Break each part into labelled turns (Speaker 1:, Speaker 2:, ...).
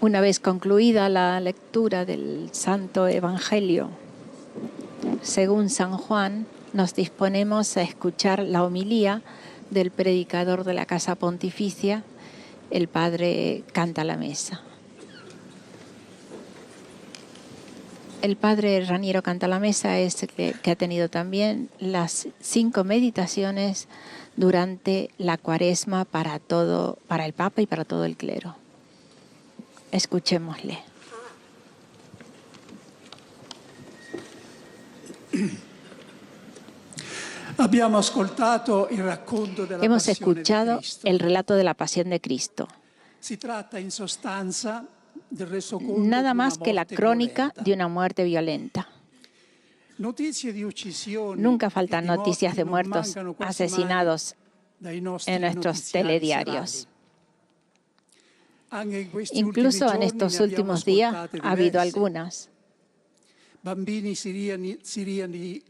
Speaker 1: Una vez concluida la lectura del Santo Evangelio según San Juan, nos disponemos a escuchar la homilía del predicador de la Casa Pontificia, el Padre Cantalamessa. El Padre Raniero Cantalamessa es el que ha tenido también las 5 meditaciones durante la Cuaresma para el Papa y para todo el clero. Escuchémosle. Hemos escuchado el relato de la pasión de Cristo. Nada más que la crónica de una muerte violenta. Nunca faltan noticias de muertos asesinados en nuestros telediarios. Incluso en estos últimos días ha habido algunas.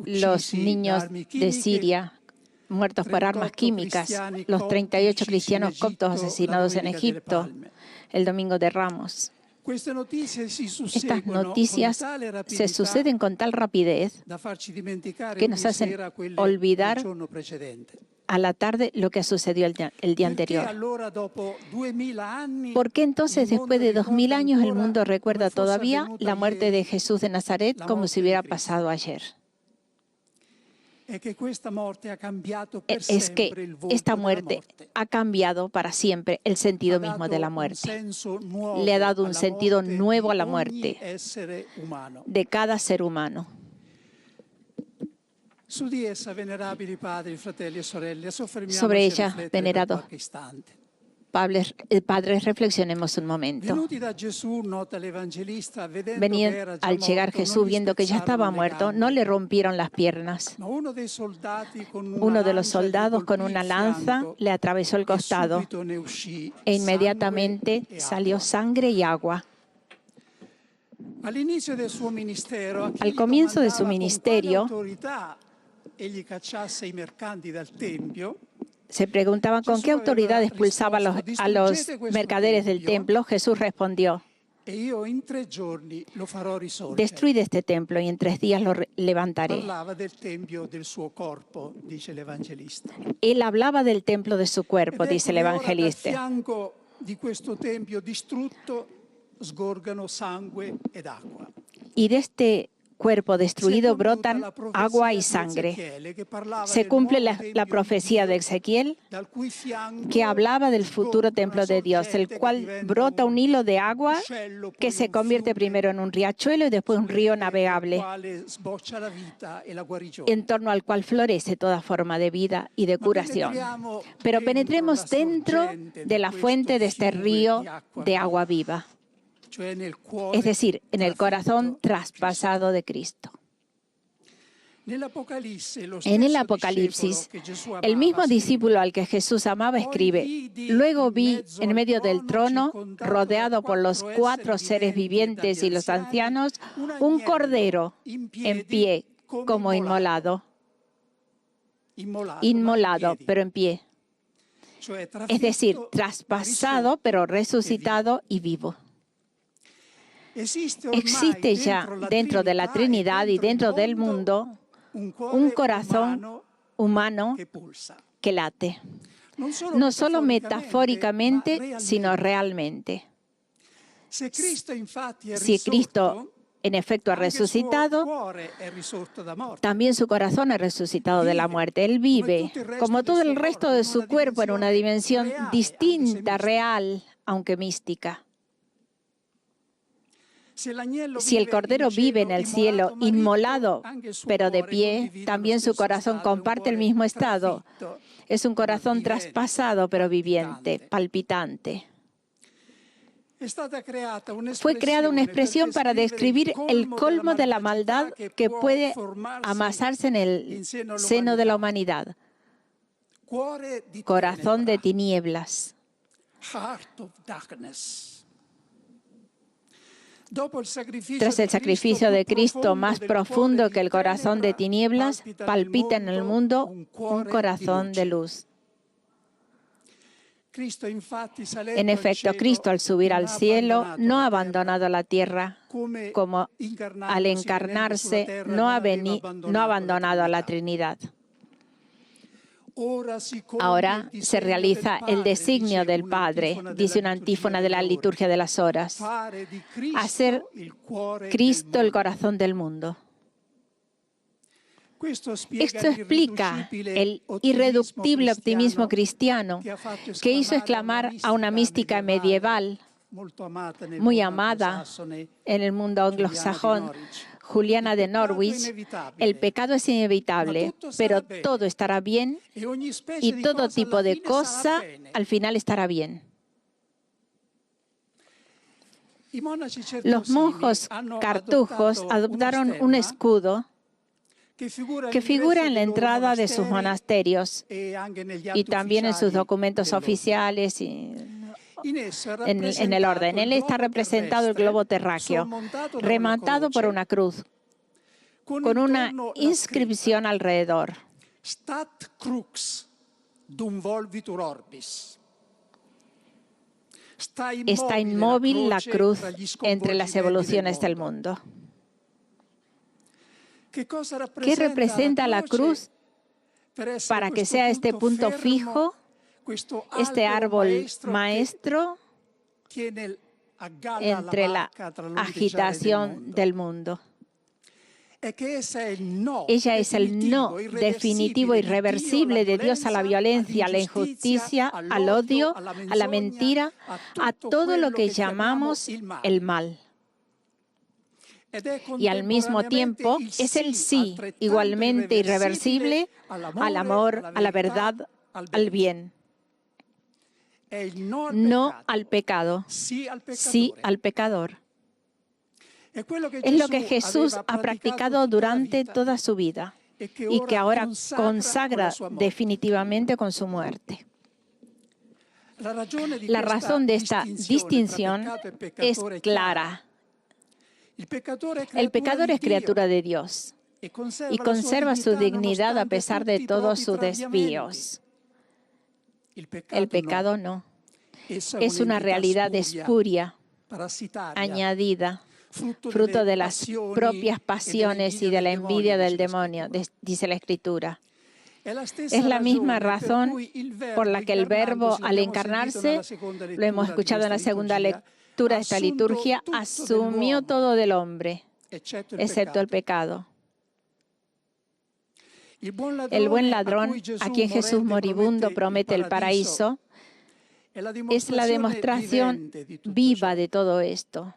Speaker 1: Los niños de Siria muertos por armas químicas, los 38 cristianos coptos asesinados en Egipto el Domingo de Ramos. Estas noticias se suceden con tal rapidez que nos hacen olvidar a la tarde lo que sucedió el día anterior. ¿Por qué entonces, después de 2000 años, el mundo recuerda todavía la muerte de Jesús de Nazaret como si hubiera pasado ayer? Es que esta muerte ha cambiado para siempre el sentido mismo de la muerte. Le ha dado un sentido nuevo a la muerte de cada ser humano. Sobre ella, venerados padres, reflexionemos un momento. Venían al llegar Jesús, viendo que ya estaba muerto, no le rompieron las piernas. Uno de los soldados con una lanza le atravesó el costado e inmediatamente salió sangre y agua. Al comienzo de su ministerio, se preguntaban con qué autoridad expulsaba a los mercaderes del templo. Jesús respondió: destruid este templo y en 3 días lo levantaré. Él hablaba del templo de su cuerpo, dice el evangelista. Y de este cuerpo destruido brotan agua y sangre. Se cumple la profecía de Ezequiel, que hablaba del futuro templo de Dios, el cual brota un hilo de agua que se convierte primero en un riachuelo y después un río navegable, en torno al cual florece toda forma de vida y de curación. Pero penetremos dentro de la fuente de este río de agua viva, es decir, en el corazón traspasado de Cristo. En el Apocalipsis, el mismo discípulo al que Jesús amaba escribe: luego vi en medio del trono, rodeado por los 4 seres vivientes y los ancianos, un cordero en pie como inmolado, pero en pie. Es decir, traspasado, pero resucitado y vivo. Existe ya dentro de la Trinidad y dentro del mundo un corazón humano que late, no solo metafóricamente, sino realmente. Si Cristo en efecto ha resucitado, también su corazón ha resucitado de la muerte. Él vive, como todo el resto de su cuerpo, en una dimensión distinta, real, aunque mística. Si el Cordero vive en el cielo, inmolado, pero de pie, también su corazón comparte el mismo estado. Es un corazón traspasado, pero viviente, palpitante. Fue creada una expresión para describir el colmo de la maldad que puede amasarse en el seno de la humanidad. Corazón de tinieblas. Tras el sacrificio de Cristo más profundo que el corazón de tinieblas, palpita en el mundo un corazón de luz. En efecto, Cristo al subir al cielo no ha abandonado la tierra, como al encarnarse no ha abandonado a la Trinidad. Ahora se realiza el designio del Padre, dice una antífona de la liturgia de las horas, hacer Cristo el corazón del mundo. Esto explica el irreductible optimismo cristiano que hizo exclamar a una mística medieval muy amada en el mundo anglosajón, Juliana de Norwich: el pecado es inevitable, pero todo estará bien y todo tipo de cosa al final estará bien. Los monjes cartujos adoptaron un escudo que figura en la entrada de sus monasterios y también en sus documentos oficiales y en el orden. En él está representado el globo terráqueo, rematado por una cruz, con una inscripción alrededor.
Speaker 2: Stat crux dum volvitur orbis.
Speaker 1: Está inmóvil la cruz entre las evoluciones del mundo. ¿Qué representa la cruz para que sea este punto fijo, este árbol maestro entre la agitación del mundo? Ella es el no definitivo e irreversible de Dios a la violencia, a la injusticia, al odio, a la mentira, a todo lo que llamamos el mal. Y al mismo tiempo es el sí igualmente irreversible al amor, a la verdad, al bien. No al pecado, sí al pecador. Es lo que Jesús ha practicado durante toda su vida y que ahora consagra definitivamente con su muerte. La razón de esta distinción es clara. El pecador es criatura de Dios y conserva su dignidad a pesar de todos sus desvíos. El pecado no. Es una realidad espuria, añadida, fruto de las propias pasiones y de la envidia del demonio, dice la Escritura. Es la misma razón por la que el Verbo, al encarnarse, lo hemos escuchado en la segunda lectura de esta liturgia, asumió todo del hombre, excepto el pecado. El buen ladrón, a quien Jesús moribundo promete el paraíso, es la demostración viva de todo esto.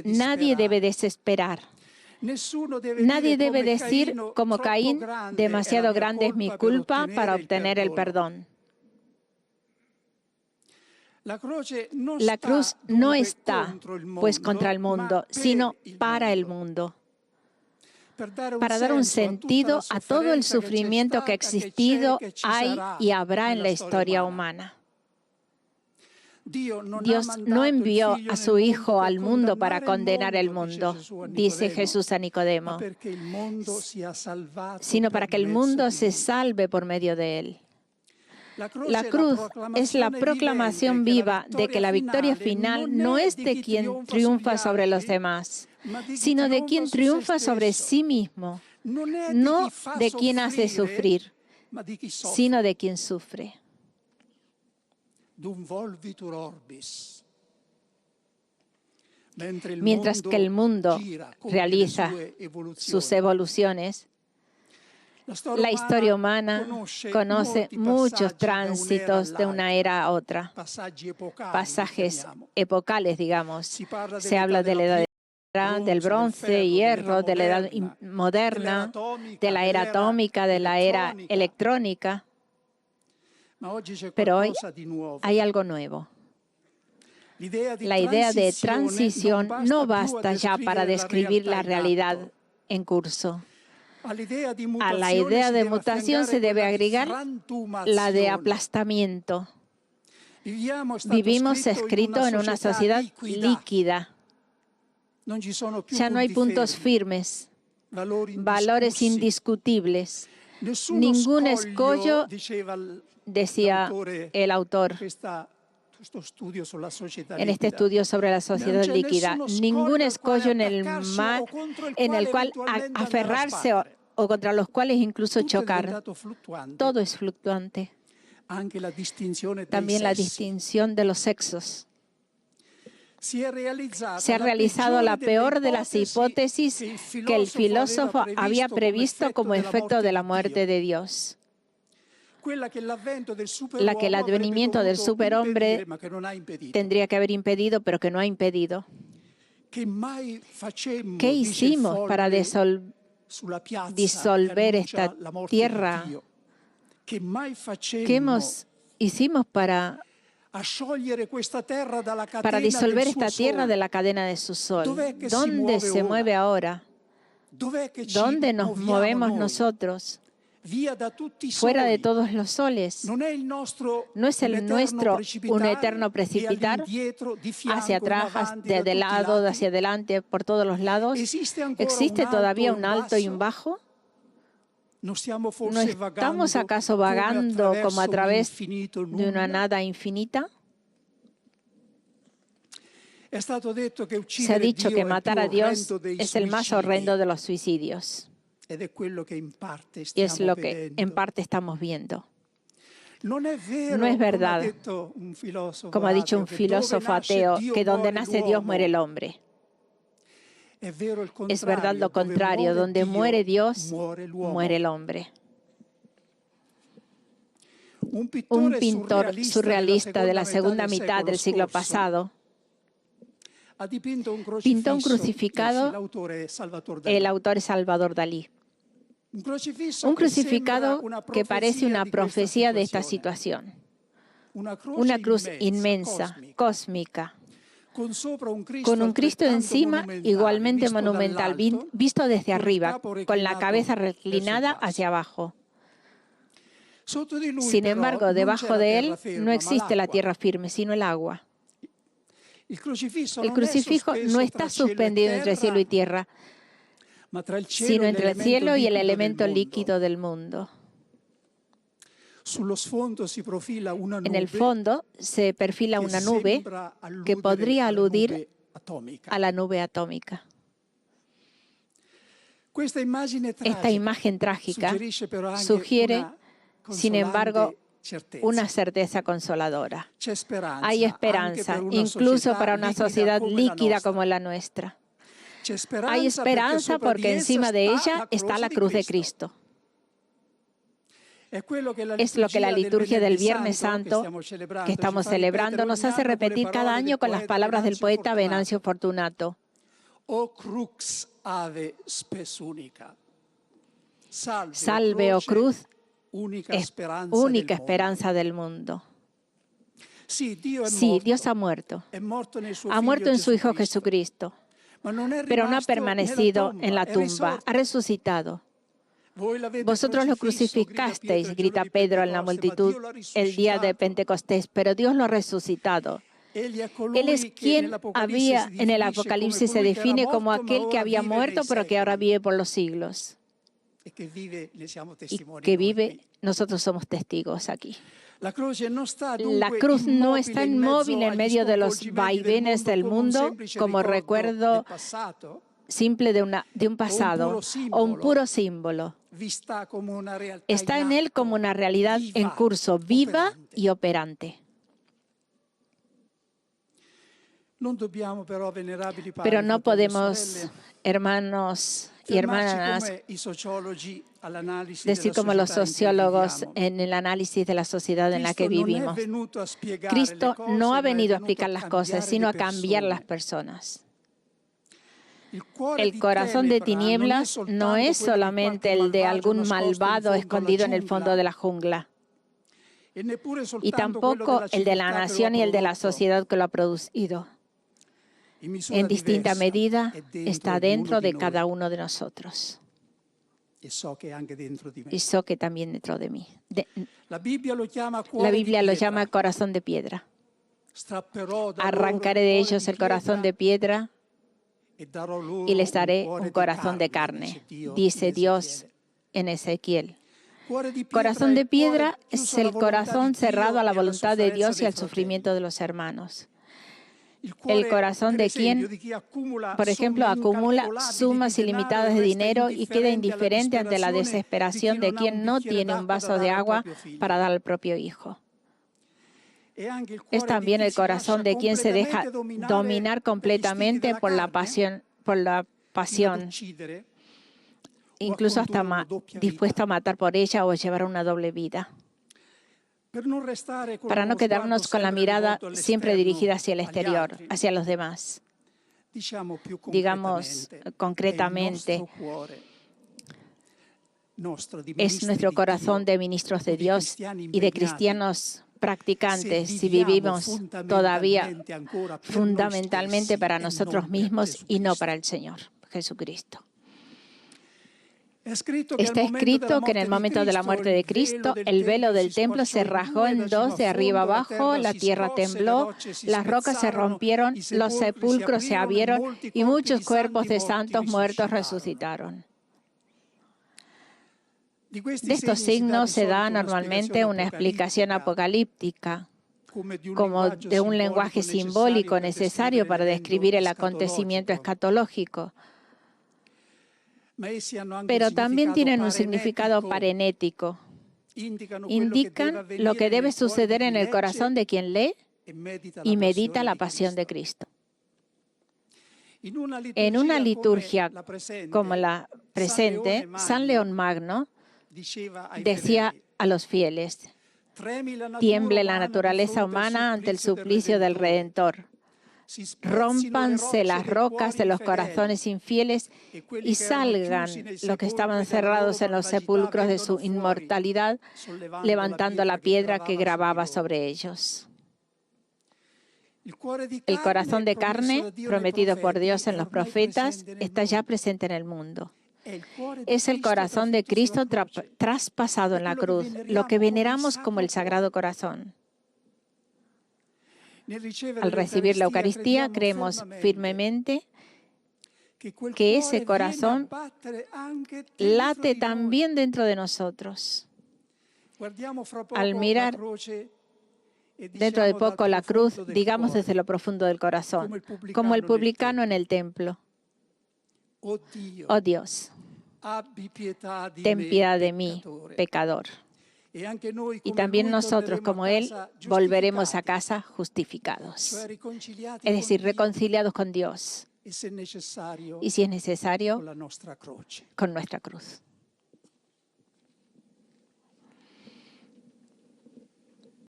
Speaker 1: Nadie debe desesperar. Nadie debe decir, como Caín, demasiado grande es mi culpa para obtener el perdón. La cruz no está, pues, contra el mundo, sino para el mundo, para dar un sentido a todo el sufrimiento que ha existido, hay y habrá en la historia humana. Dios no envió a su Hijo al mundo para condenar el mundo, dice Jesús a Nicodemo, sino para que el mundo se salve por medio de él. La cruz es la proclamación viva de que la victoria final no es de quien triunfa sobre los demás, sino de quien triunfa sobre sí mismo, no de quien hace sufrir, sino de quien sufre. Mientras que el mundo realiza sus evoluciones, la historia humana conoce muchos tránsitos de una era a otra, pasajes epocales, digamos. Se habla de la edad de piedra, del bronce, hierro, de la edad moderna, de la era atómica, de la era electrónica. Pero hoy hay algo nuevo. La idea de transición no basta ya para describir la realidad en curso. A la idea de mutación se debe agregar la de aplastamiento. Vivimos escrito en una sociedad líquida. Ya no hay puntos firmes, valores indiscutibles. Ningún escollo, decía el autor en este estudio sobre la sociedad líquida, ningún escollo en el mar en el cual aferrarse o contra los cuales incluso chocar. Todo es fluctuante. También la distinción de los sexos. Se ha realizado la peor de las hipótesis que el filósofo había previsto como efecto de la muerte de Dios. La que el advenimiento del superhombre tendría que haber impedido, pero que no ha impedido. ¿Qué hicimos para disolver esta tierra? ¿Qué hicimos para disolver esta tierra de la cadena de su sol? ¿Dónde se mueve ahora? ¿Dónde nos movemos nosotros? Fuera de todos los soles. No es el nuestro un eterno precipitar hacia atrás, de lado, hacia adelante, por todos los lados. ¿Existe todavía un alto y un bajo? ¿No estamos acaso vagando como a través de una nada infinita? Se ha dicho que matar a Dios es el más horrendo de los suicidios. Y es lo que en parte estamos viendo. No es verdad, como ha dicho un filósofo ateo, que donde nace Dios muere el hombre. Es verdad lo contrario, donde muere Dios, muere el hombre. Un pintor surrealista de la segunda mitad del siglo pasado pintó un crucificado, el autor es Salvador Dalí. Un crucificado que parece una profecía de esta situación. Una cruz inmensa, cósmica, con un Cristo encima igualmente monumental, visto desde arriba, con la cabeza reclinada hacia abajo. Sin embargo, debajo de él no existe la tierra firme, sino el agua. El crucifijo no está suspendido entre cielo y tierra, sino entre el cielo y el elemento líquido del mundo. En el fondo se perfila una nube que podría aludir a la nube atómica. Esta imagen trágica sugiere, sin embargo, una certeza consoladora. Hay esperanza, incluso para una sociedad líquida como la nuestra. Hay esperanza porque encima de ella está la cruz de Cristo. Es lo que la liturgia del Viernes Santo que estamos celebrando nos hace repetir cada año con las palabras del poeta Venancio Fortunato. O crux ave spes única. Salve, oh cruz, única esperanza del mundo. Sí, Dios ha muerto. Ha muerto en su Hijo Jesucristo. Pero no ha permanecido en la tumba, ha resucitado. Vosotros lo crucificasteis, grita Pedro en la multitud el día de Pentecostés, pero Dios lo ha resucitado. Él es quien había en el Apocalipsis se define como aquel que había muerto, pero que ahora vive por los siglos. Y que vive, nosotros somos testigos aquí. La cruz no está inmóvil en medio de los vaivenes del mundo como recuerdo simple de un pasado o un puro símbolo. Está en él como una realidad en curso, viva y operante. Pero no podemos, hermanos y hermanas, decir como los sociólogos en el análisis de la sociedad en la que vivimos. Cristo no ha venido a explicar las cosas, sino a cambiar las personas. El corazón de tinieblas no es solamente el de algún malvado escondido en el fondo de la jungla, y tampoco el de la nación y el de la sociedad que lo ha producido. En distinta medida está dentro de cada uno de nosotros. Y sé que también dentro de mí. La Biblia lo llama corazón de piedra. Arrancaré de ellos el corazón de piedra y les daré un corazón de carne, dice Dios en Ezequiel. Corazón de piedra es el corazón cerrado a la voluntad de Dios y al sufrimiento de los hermanos. El corazón de quien, por ejemplo, acumula sumas ilimitadas de dinero y queda indiferente ante la desesperación de quien no tiene un vaso de agua para dar al propio hijo. Es también el corazón de quien se deja dominar completamente por la pasión, incluso hasta dispuesto a matar por ella o llevar una doble vida. Para no quedarnos con la mirada siempre dirigida hacia el exterior, hacia los demás. Digamos concretamente, es nuestro corazón de ministros de Dios y de cristianos practicantes si vivimos todavía fundamentalmente para nosotros mismos y no para el Señor Jesucristo. Está escrito que en el momento de la muerte de Cristo, el velo del templo se rasgó en dos de arriba abajo, la tierra tembló, las rocas se rompieron, los sepulcros se abrieron y muchos cuerpos de santos muertos resucitaron. De estos signos se da normalmente una explicación apocalíptica, como de un lenguaje simbólico necesario para describir el acontecimiento escatológico. Pero también tienen un significado parenético. Indican lo que debe suceder en el corazón de quien lee y medita la pasión de Cristo. En una liturgia como la presente, San León Magno decía a los fieles: tiemble la naturaleza humana ante el suplicio del Redentor. Rómpanse las rocas de los corazones infieles y salgan los que estaban cerrados en los sepulcros de su inmortalidad, levantando la piedra que grababa sobre ellos. El corazón de carne, prometido por Dios en los profetas, está ya presente en el mundo. Es el corazón de Cristo traspasado en la cruz, lo que veneramos como el Sagrado Corazón. Al recibir la Eucaristía, creemos firmemente que ese corazón late también dentro de nosotros. Al mirar dentro de poco la cruz, digamos desde lo profundo del corazón, como el publicano en el templo: oh Dios, ten piedad de mí, pecador. Y también nosotros, como Él, volveremos a casa justificados, es decir, reconciliados con Dios, y si es necesario, con nuestra cruz.